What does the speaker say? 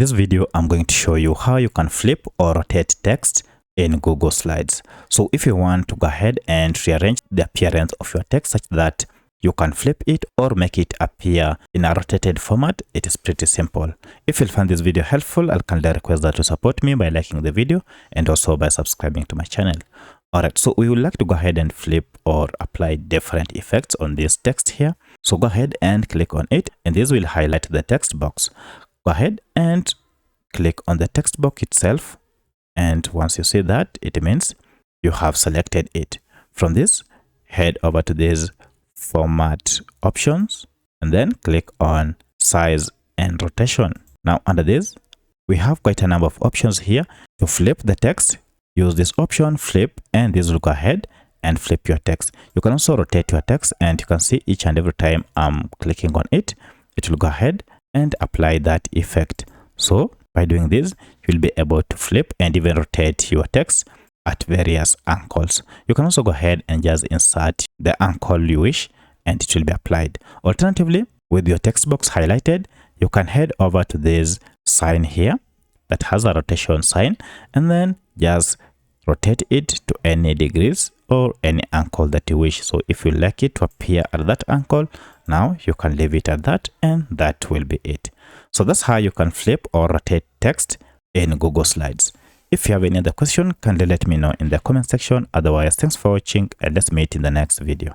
In this video, I'm going to show you how you can flip or rotate text in Google Slides. So if you want to go ahead and rearrange the appearance of your text such that you can flip it or make it appear in a rotated format, it is pretty simple. If you find this video helpful, I'll kindly request that you support me by liking the video and also by subscribing to my channel. Alright, so we would like to go ahead and flip or apply different effects on this text here. So go ahead and click on it, and this will highlight the text box. Go ahead and click on the text box itself, and once you see that, it means you have selected it. From this, head over to this format options and then click on size and rotation. Now under this, we have quite a number of options here. To flip the text, use this option flip, and this will go ahead and flip your text. You can also rotate your text, and you can see each and every time I'm clicking on it, it will go ahead and apply that effect. So by doing this, you'll be able to flip and even rotate your text at various angles. You can also go ahead and just insert the angle you wish, and it will be applied. Alternatively, with your text box highlighted, you can head over to this sign here that has a rotation sign, and then just rotate it to any degrees or any angle that you wish. So if you like it to appear at that angle, now you can leave it at that, and that will be it. So that's how you can flip or rotate text in Google Slides. If you have any other question, kindly let me know in the comment section. Otherwise, thanks for watching, and let's meet in the next video.